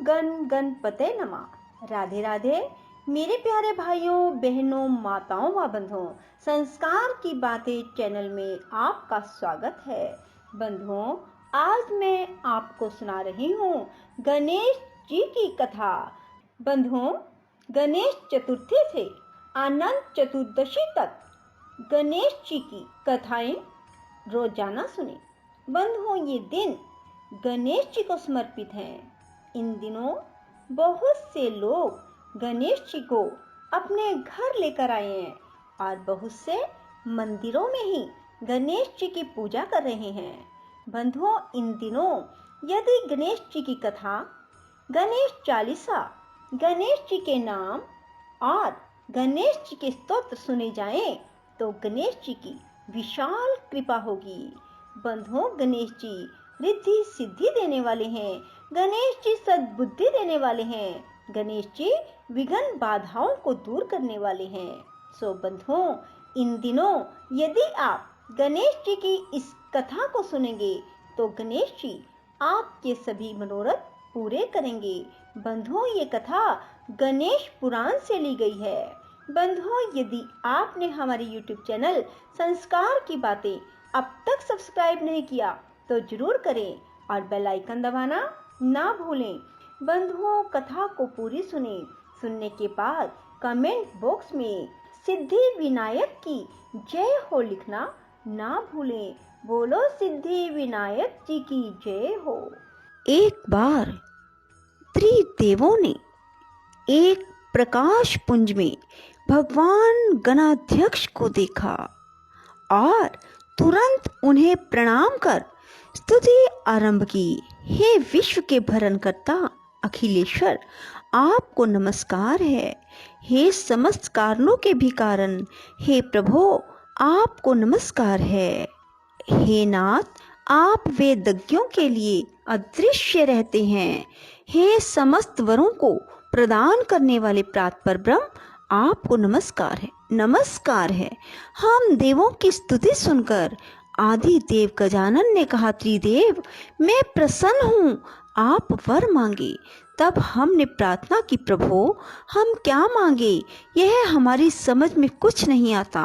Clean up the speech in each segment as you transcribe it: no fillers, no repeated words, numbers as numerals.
गण गणपते नमः। राधे राधे मेरे प्यारे भाइयों बहनों माताओं व बंधुओं, संस्कार की बातें चैनल में आपका स्वागत है। बंधुओं, आज मैं आपको सुना रही हूँ गणेश जी की कथा। बंधुओं, गणेश चतुर्थी से अनंत चतुर्दशी तक गणेश जी की कथाएं रोजाना सुने। बंधुओं, ये दिन गणेश जी को समर्पित हैं। इन दिनों बहुत से लोग गणेश जी को अपने घर लेकर आए हैं और बहुत से मंदिरों में ही गणेश जी की पूजा कर रहे हैं। बंधुओं, इन दिनों यदि गणेश जी की कथा, गणेश चालीसा, गणेश जी के नाम और गणेश जी के स्तोत्र सुने जाएं तो गणेश जी की विशाल कृपा होगी। बंधुओं, गणेश जी रिद्धि सिद्धि देने वाले हैं। गणेश जी सद्बुद्धि देने वाले हैं। गणेश जी विघ्न बाधाओं को दूर करने वाले हैं। सो बंधुओं, इन दिनों यदि आप गणेश जी की इस कथा को सुनेंगे तो गणेश जी आपके सभी मनोरथ पूरे करेंगे। बंधुओं, ये कथा गणेश पुराण से ली गई है। बंधुओं, यदि आपने हमारे YouTube चैनल संस्कार की बातें अब तक सब्सक्राइब नहीं किया तो जरूर करें और बेल आइकन दबाना ना भूलें। बंधुओं, कथा को पूरी सुने। सुनने के बाद कमेंट बॉक्स में सिद्धि विनायक की जय हो लिखना ना भूलें। बोलो सिद्धि विनायक जी की जय हो। एक बार त्रिदेवों ने एक प्रकाश पुंज में भगवान गणाध्यक्ष को देखा और तुरंत उन्हें प्रणाम कर स्तुति आरंभ की। हे विश्व के भरणकर्ता अखिलेश्वर, आपको नमस्कार है। हे समस्त कारणों के भी कारण, हे प्रभु, आपको नमस्कार है। हे नाथ, आप वेदज्ञों के लिए अदृश्य रहते हैं। हे समस्त वरों को प्रदान करने वाले प्रातपर ब्रह्म, आपको नमस्कार है, नमस्कार है। हम देवों की स्तुति सुनकर आदि देव गजानन ने कहा, त्रिदेव, मैं प्रसन्न हूँ, आप वर मांगे। तब हमने प्रार्थना की, प्रभु, हम क्या मांगे, यह हमारी समझ में कुछ नहीं आता।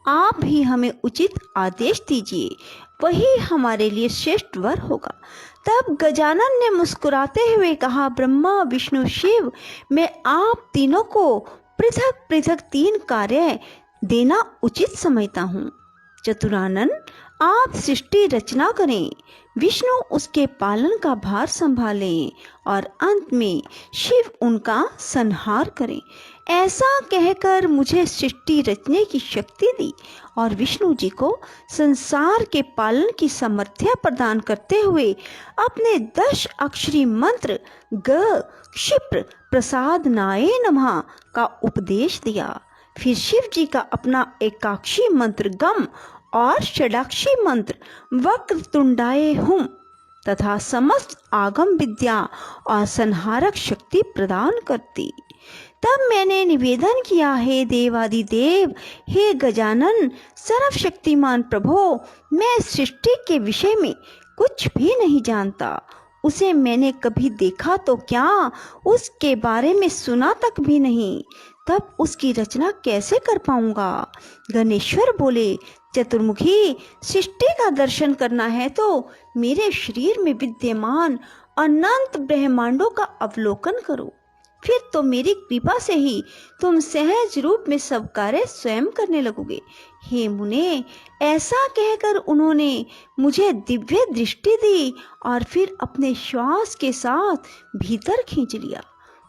आप ही हमें उचित आदेश दीजिए, वही हमारे लिए श्रेष्ठ वर होगा। तब गजानन ने मुस्कुराते हुए कहा, ब्रह्मा विष्णु शिव, मैं आप तीनों को पृथक पृथक 3 कार्य देना उचित समझता हूँ। चतुरानन, आप सृष्टि रचना करें, विष्णु उसके पालन का भार संभालें और अंत में शिव उनका संहार करें। ऐसा कहकर मुझे सृष्टि रचने की शक्ति दी और विष्णु जी को संसार के पालन की सामर्थ्य प्रदान करते हुए अपने 10 अक्षरी मंत्र ग क्षिप्र प्रसाद नाय नमः का उपदेश दिया। फिर शिव जी का अपना एकाक्षी मंत्र गम और षडाक्षी मंत्र वक्रतुंडाय हुम तथा समस्त आगम विद्या और संहारक शक्ति प्रदान करती। तब मैंने निवेदन किया, हे देवादिदेव, हे गजानन, सर्वशक्तिमान प्रभो, मैं सृष्टि के विषय में कुछ भी नहीं जानता। उसे मैंने कभी देखा तो क्या, उसके बारे में सुना तक भी नहीं। तब उसकी रचना कैसे कर पाऊंगा। गणेश्वर बोले, चतुर्मुखी, सृष्टि का दर्शन करना है तो मेरे शरीर में विद्यमान अनंत ब्रह्मांडों का अवलोकन करो। फिर तो मेरी कृपा से ही तुम सहज रूप में सब कार्य स्वयं करने लगोगे। हे मुने, ऐसा कहकर उन्होंने मुझे दिव्य दृष्टि दी और फिर अपने श्वास के साथ भीतर खींच लिया।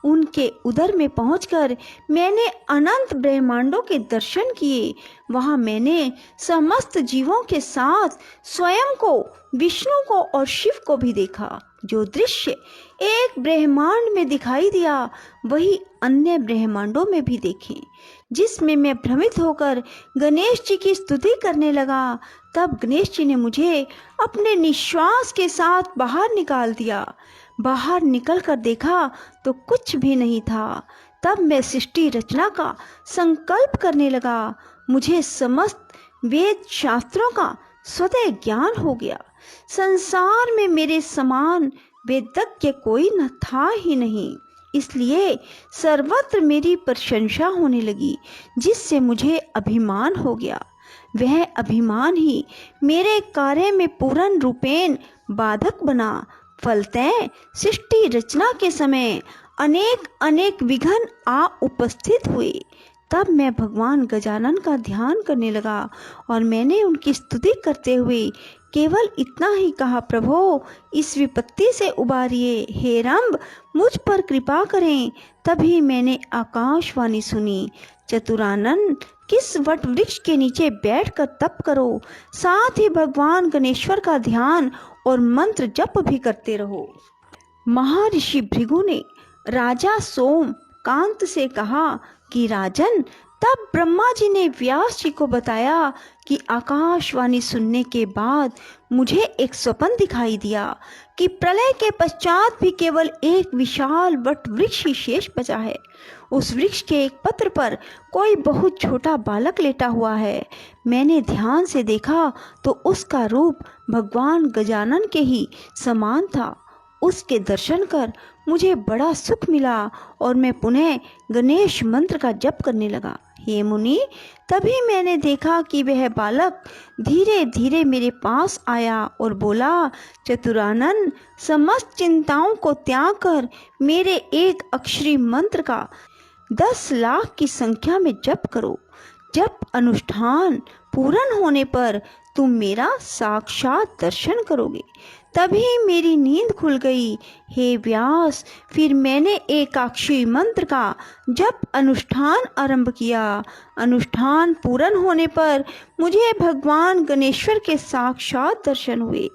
उनके उदर में पहुंचकर मैंने अनंत ब्रह्मांडों के दर्शन किए। वहां मैंने समस्त जीवों के साथ स्वयं को, विष्णु को और शिव को भी देखा। जो दृश्य एक ब्रह्मांड में दिखाई दिया वही अन्य ब्रह्मांडों में भी देखे, जिसमें मैं भ्रमित होकर गणेश जी की स्तुति करने लगा। तब गणेश जी ने मुझे अपने निश्वास के साथ बाहर निकाल दिया। बाहर निकलकर देखा तो कुछ भी नहीं था। तब मैं सृष्टि रचना का संकल्प करने लगा। मुझे समस्त वेद शास्त्रों का स्वतः ज्ञान हो गया। संसार में मेरे समान वेदज्ञ कोई न था ही नहीं, इसलिए सर्वत्र मेरी प्रशंसा होने लगी, जिससे मुझे अभिमान हो गया। वह अभिमान ही मेरे कार्य में पूर्ण रूपेण बाधक बना। फलतः सृष्टि रचना के समय अनेक अनेक विघ्न आ उपस्थित हुए। तब मैं भगवान गजानन का ध्यान करने लगा और मैंने उनकी स्तुति करते हुए केवल इतना ही कहा, प्रभो इस विपत्ति से उबारिए, हे रंभ मुझ पर कृपा करें। तभी मैंने आकाशवाणी सुनी, चतुरानन किस वट वृक्ष के नीचे बैठकर तप करो, साथ ही भगवान गणेश्वर का ध्यान और मंत्र जप भी करते रहो। महर्षि भृगु ने राजा सोम कांत से कहा कि राजन, तब ब्रह्मा जी ने व्यास जी को बताया कि आकाशवाणी सुनने के बाद मुझे एक स्वप्न दिखाई दिया कि प्रलय के पश्चात भी केवल एक विशाल वट वृक्ष ही शेष बचा है। उस वृक्ष के एक पत्र पर कोई बहुत छोटा बालक लेटा हुआ है। मैंने ध्यान से देखा तो उसका रूप भगवान गजानन के ही समान था। उसके दर्शन कर मुझे बड़ा सुख मिला और मैं पुनः गणेश मंत्र का जप करने लगा। हे मुनि, तभी मैंने देखा कि वह बालक धीरे धीरे मेरे पास आया और बोला, चतुरानन समस्त चिंताओं को त्याग कर मेरे एक अक्षरी मंत्र का 10 लाख की संख्या में जप करो। जप अनुष्ठान पूर्ण होने पर तुम मेरा साक्षात दर्शन करोगे। तभी मेरी नींद खुल गई। हे व्यास, फिर मैंने एकाक्षी मंत्र का जप अनुष्ठान आरंभ किया। अनुष्ठान पूर्ण होने पर मुझे भगवान गणेश्वर के साक्षात दर्शन हुए।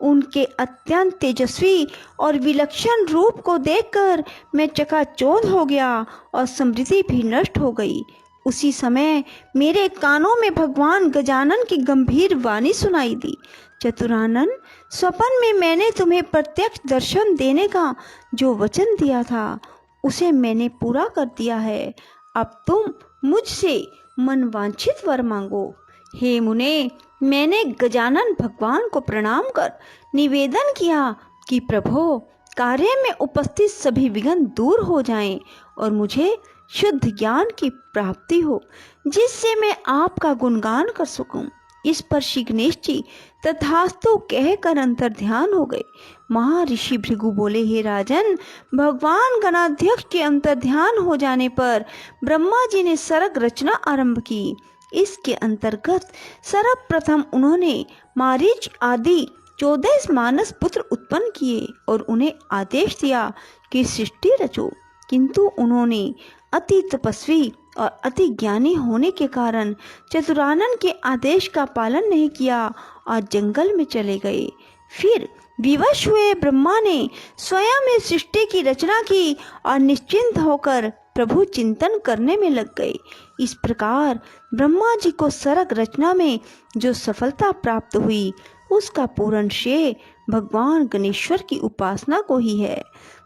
उनके अत्यंत तेजस्वी और विलक्षण रूप को देखकर मैं चकाचौंध हो गया और स्मृति भी नष्ट हो गई। उसी समय मेरे कानों में भगवान गजानन की गंभीर वाणी सुनाई दी, चतुरानन, स्वप्न में मैंने तुम्हें प्रत्यक्ष दर्शन देने का जो वचन दिया था उसे मैंने पूरा कर दिया है। अब तुम मुझसे मनवांछित वर मांगो। हे मुने, मैंने गजानन भगवान को प्रणाम कर निवेदन किया कि प्रभो, कार्य में उपस्थित सभी विघ्न दूर हो जाएं और मुझे शुद्ध ज्ञान की प्राप्ति हो, जिससे मैं आपका गुणगान कर सकूं। इस पर श्री गणेश जी तथास्तु कहकर अंतर ध्यान हो गए। महर्षि भृगु बोले, हे राजन, भगवान गणाध्यक्ष के अंतर ध्यान हो जाने पर ब्रह्मा जी ने सर्ग रचना आरंभ की। इसके अंतर्गत सर्वप्रथम उन्होंने मारीच आदि 14 मानस पुत्र उत्पन्न किए और उन्हें आदेश दिया कि सृष्टि रचो, किंतु उन्होंने अति तपस्वी और अति ज्ञानी होने के कारण चतुरानन के आदेश का पालन नहीं किया और जंगल में चले गए। फिर विवश हुए ब्रह्मा ने स्वयं इस सृष्टि की रचना की और निश्चिंत होकर प्रभु चिंतन करने में लग गए। इस प्रकार ब्रह्मा जी को सर्ग रचना में जो सफलता प्राप्त हुई उसका पूर्ण श्रेय भगवान गणेश्वर की उपासना को ही है।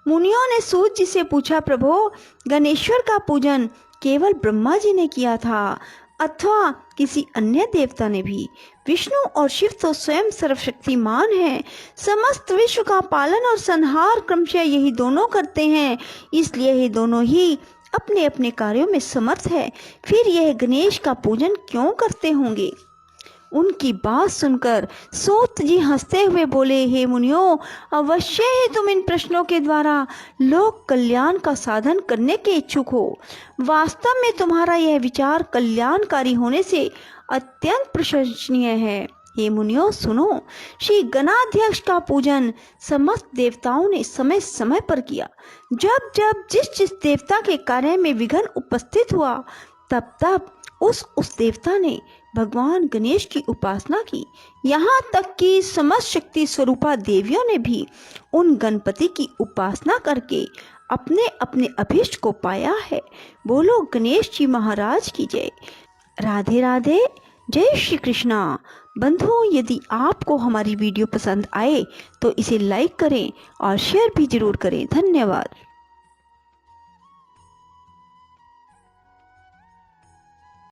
मुनियों ने सूत जी से पूछा, प्रभो, गणेश्वर का पूजन केवल ब्रह्मा जी ने किया था अथवा किसी अन्य देवता ने भी? विष्णु और शिव तो स्वयं सर्वशक्तिमान हैं। समस्त विश्व का पालन और संहार क्रमशः यही दोनों करते हैं, इसलिए ये दोनों ही अपने अपने कार्यों में समर्थ है। फिर यह गणेश का पूजन क्यों करते होंगे? उनकी बात सुनकर सूत जी हंसते हुए बोले, हे मुनियों, अवश्य ही तुम इन प्रश्नों के द्वारा लोक कल्याण का साधन करने के इच्छुक हो। वास्तव में तुम्हारा यह विचार कल्याणकारी होने से अत्यंत प्रशंसनीय है। हे मुनियों, सुनो, श्री गणाध्यक्ष का पूजन समस्त देवताओं ने समय समय पर किया। जब जब जिस जिस देवता के कार्य में विघ्न उपस्थित हुआ तब तब उस देवता ने भगवान गणेश की उपासना की। यहाँ तक कि समस्त शक्ति स्वरूपा देवियों ने भी उन गणपति की उपासना करके अपने अपने अभीष्ट को पाया है। बोलो गणेश जी महाराज की जय। राधे राधे, जय श्री कृष्णा। बंधुओं, यदि आपको हमारी वीडियो पसंद आए तो इसे लाइक करें और शेयर भी जरूर करें। धन्यवाद।